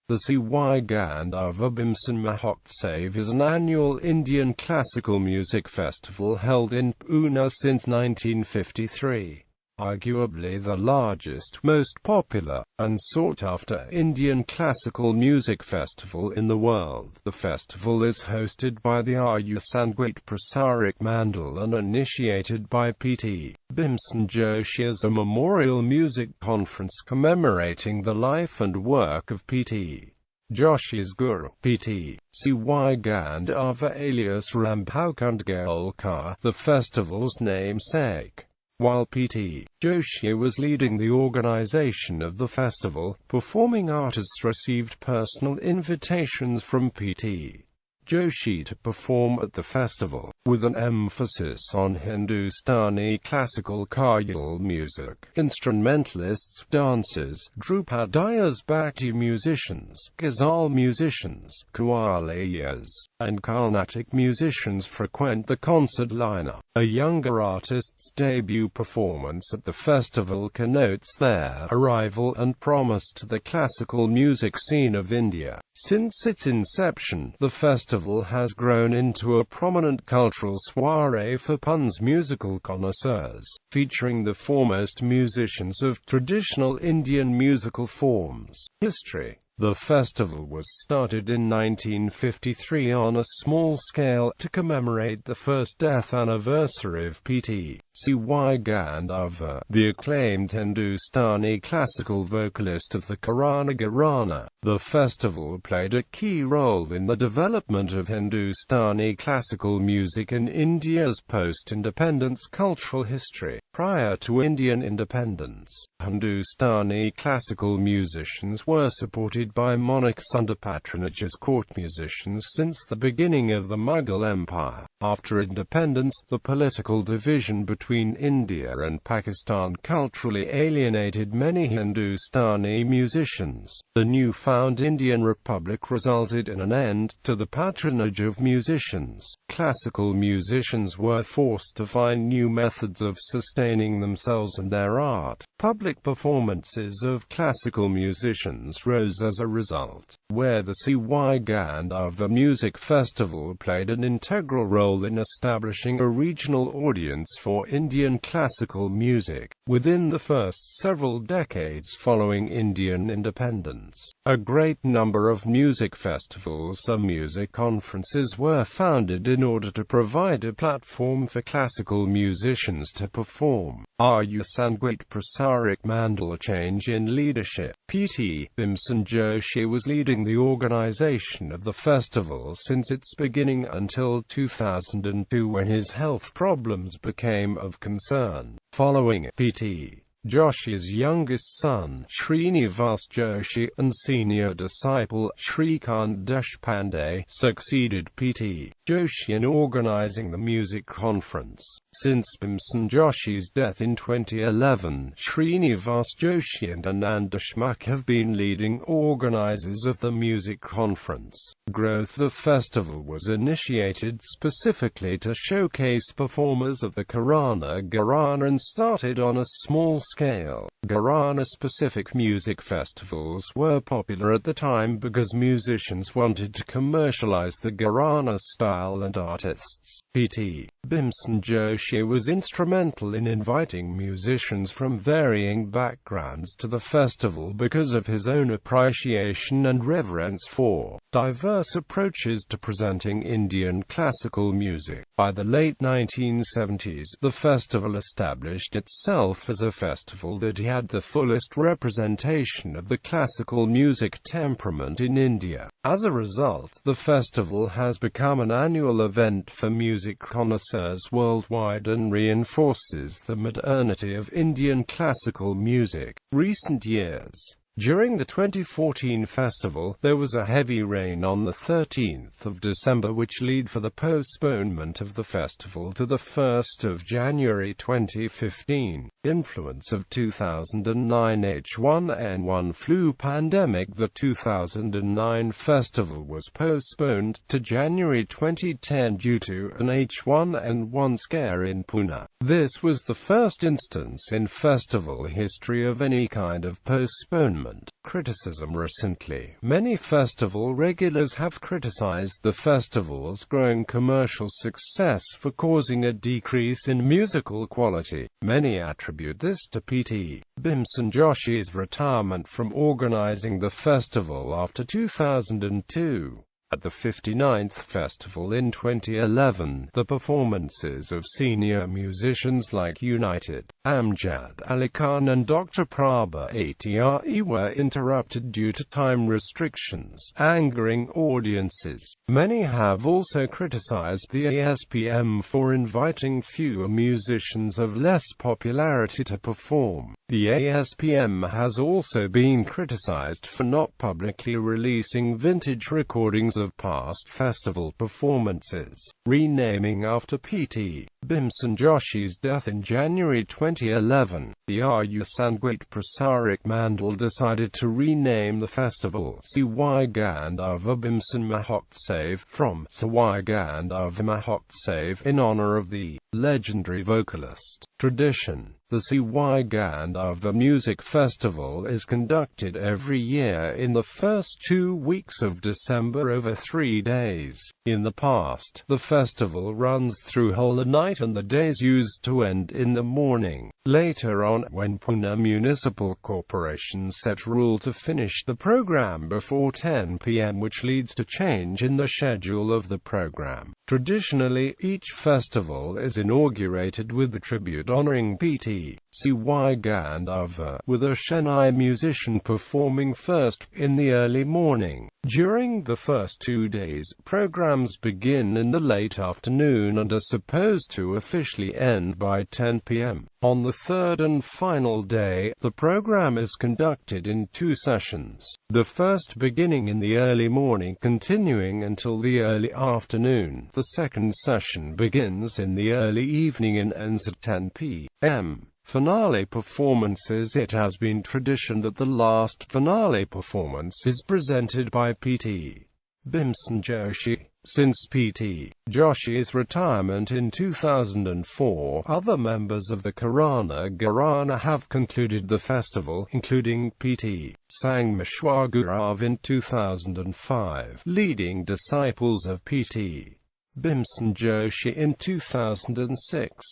The Sawai Gandharva Bhimsen Mahotsav is an annual Indian classical music festival held in Pune since 1953. Arguably the largest, most popular, and sought-after Indian classical music festival in the world. The festival is hosted by the Arya Sangeet Prasarak Mandal and initiated by Pt.Bhimsen Joshi as a memorial music conference commemorating the life and work of Pt.Joshi's guru, Pt. Sawai Gandharva alias Rambhakundgalkar, the festival's namesake. While Pt.Joshi was leading the organization of the festival, performing artists received personal invitations from Pt.Joshi to perform at the festival, with an emphasis on Hindustani classical Khyal music, instrumentalists, dancers, Drupadiyas, Bhakti musicians, Ghazal musicians, Qawwaliyas, and Carnatic musicians frequent the concert lineup. A younger artist's debut performance at the festival connotes their arrival and promise to the classical music scene of India. Since its inception, the festival has grown into a prominent cultural soiree for Pune's musical connoisseurs, featuring the foremost musicians of traditional Indian musical forms. History. The festival was started in 1953 on a small scale, to commemorate the first death anniversary of Pt. Sawai Gandharva, the acclaimed Hindustani classical vocalist of the Gharana Gharana. The festival played a key role in the development of Hindustani classical music in India's post-independence cultural history. Prior to Indian independence, Hindustani classical musicians were supported by monarchs under patronage as court musicians since the beginning of the Mughal Empire. After independence, the political division between India and Pakistan culturally alienated many Hindustani musicians. The newfound Indian Republic resulted in an end to the patronage of musicians. Classical musicians were forced to find new methods of sustaining themselves and their art. Public performances of classical musicians rose as a result, where the Sawai Gandharva Music Festival played an integral role in establishing a regional audience for Indian classical music. Within the first several decades following Indian independence, a great number of music festivals and music conferences were founded in order to provide a platform for classical musicians to perform. Arya Sangeet Prasarak Mandal. Change in leadership. Pt.Bhimsen Joshi was leading the organization of the festival since its beginning until 2002, when his health problems became of concern. Following it, Pt.Joshi's youngest son, Srinivas Joshi, and senior disciple, Shrikant Deshpande, succeeded Pt.Joshi in organizing the music conference. Since Bhimsen Joshi's death in 2011, Srinivas Joshi and Anand Deshmukh have been leading organizers of the music conference. Growth. The festival was initiated specifically to showcase performers of the Gharana Gharana and started on a small scale. Gharana-specific music festivals were popular at the time because musicians wanted to commercialize the Gharana style and artists. Pt.Bhimsen Joshi was instrumental in inviting musicians from varying backgrounds to the festival because of his own appreciation and reverence for diverse approaches to presenting Indian classical music. By the late 1970s, the festival established itself as a festival that had the fullest representation of the classical music temperament in India. As a result, the festival has become an annual event for music connoisseurs worldwide and reinforces the modernity of Indian classical music. Recent years. During the 2014 festival, there was a heavy rain on the 13th of December which led for the postponement of the festival to the 1st of January 2015. influence of 2009 H1N1 flu pandemic. The 2009 festival was postponed to January 2010 due to an H1N1 scare in Pune. This was the first instance in festival history of any kind of postponement. Criticism. Recently, many festival regulars have criticized the festival's growing commercial success for causing a decrease in musical quality. Many attribute this to Pt.Bhimsen Joshi's retirement from organizing the festival after 2002. At the 59th festival in 2011, the performances of senior musicians like United, Amjad Ali Khan and Dr. Prabha Atre were interrupted due to time restrictions, angering audiences. Many have also criticized the ASPM for inviting fewer musicians of less popularity to perform. The ASPM has also been criticized for not publicly releasing vintage recordings of past festival performances. Renaming after Pt.Bhimsen Joshi's death in January 2011, the Arya Sangeet Prasarak Mandal decided to rename the festival Sawai Gandharva Bhimsen Mahotsav from Sawai Gandharva Mahotsav in honor of the legendary vocalist. Tradition. The Sawai Gandharva Music Festival is conducted every year in the first 2 weeks of December over 3 days. In the past, the festival runs through whole night and the days used to end in the morning. Later on, when Pune Municipal Corporation set rule to finish the program before 10 p.m. which leads to change in the schedule of the program. Traditionally, each festival is inaugurated with a tribute honoring Pt.Sawai Gandharva, with a Chennai musician performing first in the early morning. During the first 2 days, programs begin in the late afternoon and are supposed to officially end by 10 p.m. On the third and final day, the program is conducted in 2 sessions. The first beginning in the early morning continuing until the early afternoon. The second session begins in the early evening and ends at 10 p.m. Finale performances. It has been tradition that the last finale performance is presented by Pt.Bhimsen Joshi. Since Pt.Joshi's retirement in 2004, other members of the Karana Gharana have concluded the festival, including Pt. Sangmeshwar in 2005, leading disciples of Pt.Bhimsen Joshi in 2006.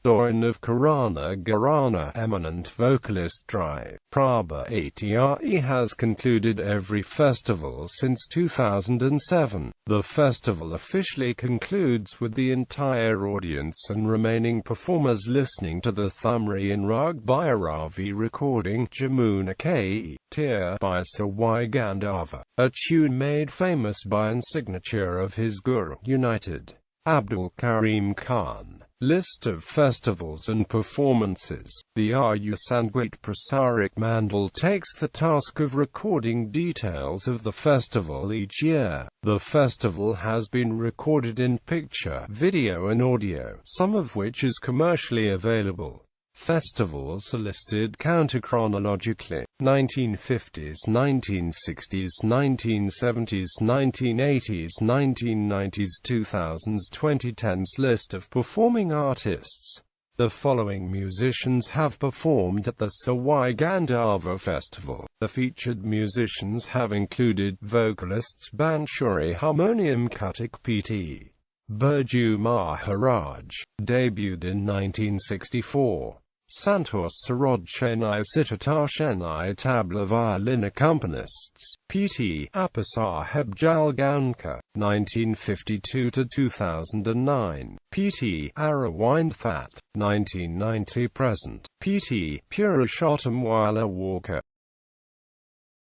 Doran of Karana Gharana, eminent vocalist Prabha Atre has concluded every festival since 2007. The festival officially concludes with the entire audience and remaining performers listening to the Thumri Rag Bhairavi recording Jamuna Ke Tir by Sawai Gandharva, a tune made famous by an signature of his guru, United, Abdul Karim Khan. List of festivals and performances. The Arya Sangeet Prasarak Mandal takes the task of recording details of the festival each year. The festival has been recorded in picture, video and audio, some of which is commercially available. Festivals are listed counterchronologically: 1950s, 1960s, 1970s, 1980s, 1990s, 2000s, 2010s. List of performing artists. The following musicians have performed at the Sawai Gandharva Festival. The featured musicians have included vocalists Banshuri Harmonium Katik Pt. Birju Maharaj, debuted in 1964. Santosh Sarod Chennai Sitar Chennai Tabla Violin Accompanists. Pt. Appasaheb Jalgaonkar, 1952–2009. Pt. Aravind That, 1990–present. Pt. Purushottam Wala Walker,